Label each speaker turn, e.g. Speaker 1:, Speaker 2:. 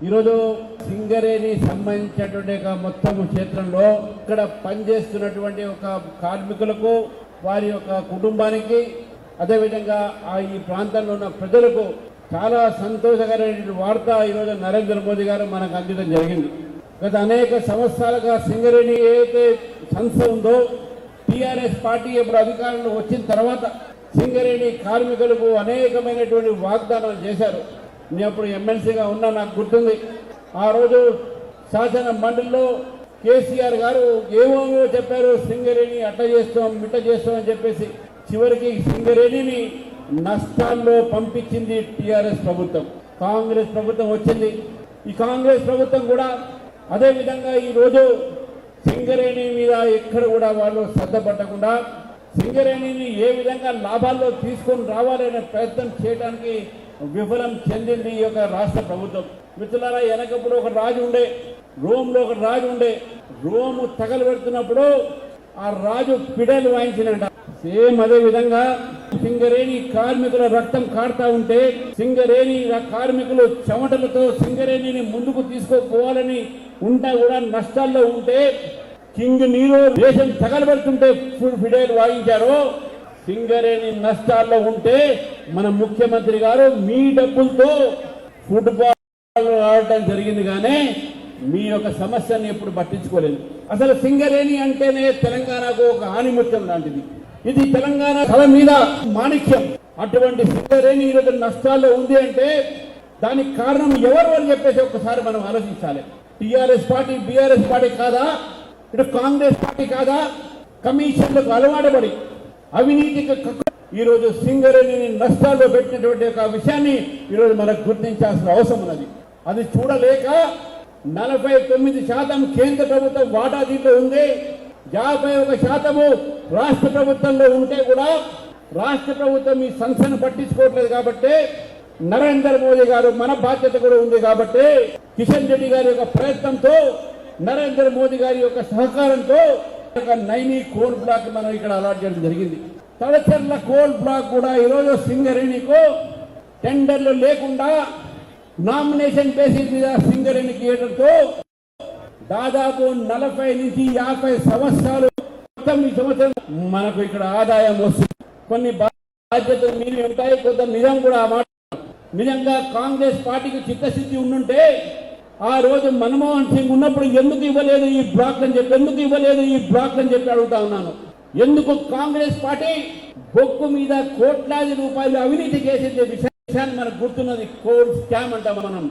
Speaker 1: ఈరోజు సింగరేణి సంబంధించినటువంటి మొత్తం క్షేత్రంలో ఇక్కడ పనిచేస్తున్నటువంటి ఒక కార్మికులకు వారి యొక్క కుటుంబానికి అదేవిధంగా ఈ ప్రాంతంలో ఉన్న ప్రజలకు చాలా సంతోషకరమైన వార్త ఈరోజు నరేంద్ర మోదీ గారు మనకు అందించడం జరిగింది. గత అనేక సంవత్సరాలుగా సింగరేణి ఏదైతే సంస్థ ఉందో టీఆర్ఎస్ పార్టీ ఇప్పుడు అధికారంలో వచ్చిన తర్వాత సింగరేణి కార్మికులకు అనేకమైనటువంటి వాగ్దానాలు చేశారు. నేను అప్పుడు ఎమ్మెల్సీగా ఉన్నా, నాకు గుర్తుంది. ఆ రోజు శాసన మండలిలో కేసీఆర్ గారు ఏమేమో చెప్పారు, సింగరేణి అట్ట చేస్తాం మిట్ట చేస్తాం అని చెప్పేసి చివరికి సింగరేణిని నష్టాల్లో పంపించింది టీఆర్ఎస్ ప్రభుత్వం. కాంగ్రెస్ ప్రభుత్వం వచ్చింది. ఈ కాంగ్రెస్ ప్రభుత్వం కూడా అదే విధంగా ఈరోజు సింగరేణి మీద ఎక్కడ కూడా వాళ్ళు శ్రద్ధ పట్టకుండా సింగరేణిని ఏ విధంగా లాభాల్లో తీసుకొని రావాలనే ప్రయత్నం చేయడానికి విఫలం చెందింది ఈ యొక్క రాష్ట్ర ప్రభుత్వం. మిత్రులారా, వెనకప్పుడు ఒక రాజు ఉండే, రోమ్లో ఒక రాజు ఉండే. రోము తగలబెడుతున్నప్పుడు ఆ రాజు పిడలు వాయించినట. సేమ్ అదే విధంగా సింగరేణి కార్మికుల రక్తం కారుతా ఉంటే, సింగరేణి కార్మికులు చెమటలతో సింగరేణిని ముందుకు తీసుకోపోవాలని ఉంటా కూడా నష్టాల్లో ఉంటే, కింగ్ నీరు దేశం తగలబెడుతుంటే ఫిడేలు వాయించారు. సింగరేణి నష్టాల్లో ఉంటే మన ముఖ్యమంత్రి గారు మీ డబ్బులతో ఫుట్బాల్ ఆడటం జరిగింది, కానీ మీ యొక్క సమస్యను ఎప్పుడు పట్టించుకోలేదు. అసలు సింగరేణి అంటేనే తెలంగాణకు ఒక ఆణిముత్యం లాంటిది. ఇది తెలంగాణ కళ మీద మాణిక్యం. అటువంటి సింగరేణి ఈరోజు నష్టాల్లో ఉంది అంటే దానికి కారణం ఎవరు అని చెప్పేసి ఒక్కసారి మనం ఆలోచించాలి. టీఆర్ఎస్ పార్టీ, బీఆర్ఎస్ పార్టీ కాదా? ఇటు కాంగ్రెస్ పార్టీ కాదా? కమిషన్లకు అలవాటుపడి అవినీతికి ఈరోజు సింగరేణిని నష్టాల్లో పెట్టినటువంటి ఒక విషయాన్ని ఈరోజు మనకు గుర్తించాల్సిన అవసరం ఉన్నది. అది చూడలేక 49% కేంద్ర ప్రభుత్వం వాటా దీంట్లో ఉంది, 51% రాష్ట్ర ప్రభుత్వంలో ఉంటే కూడా రాష్ట్ర ప్రభుత్వం ఈ సంస్థను పట్టించుకోవట్లేదు. కాబట్టి నరేంద్ర మోదీ గారు మన బాధ్యత కూడా ఉంది. కాబట్టి కిషన్ రెడ్డి గారి యొక్క ప్రయత్నంతో, నరేంద్ర మోదీ గారి యొక్క సహకారంతో నైని కోల్ బ్లాక్ మనం ఇక్కడ అలాట్ చేయడం జరిగింది. తలచెర్ల కోల్ బ్లాక్ కూడా ఈరోజు సింగరేణికు టెండర్లు లేకుండా నామినేషన్ బేసిస్ మీద సింగరేణికి ఇవ్వడంతో దాదాపు 40 నుంచి 50 సంవత్సరాలు మొత్తం ఈ సంవత్సరం మనకు ఇక్కడ ఆదాయం వస్తుంది. కొన్ని బాధ్యతలు మీరు ఉంటాయి, కొంత నిజం కూడా. ఆ మాట నిజంగా కాంగ్రెస్ పార్టీకి చిత్తశుద్ధి ఉండుంటే ఆ రోజు మన్మోహన్ సింగ్ ఉన్నప్పుడు ఎందుకు ఇవ్వలేదు ఈ బ్లాక్ అని చెప్పి అడుగుతా ఉన్నాను. ఎందుకు కాంగ్రెస్ పార్టీ బొక్కు మీద కోట్లాది రూపాయలు అవినీతి చేసే విషయాన్ని మనకు గుర్తున్నది. కోల్ స్కామ్ అంటాం మనం.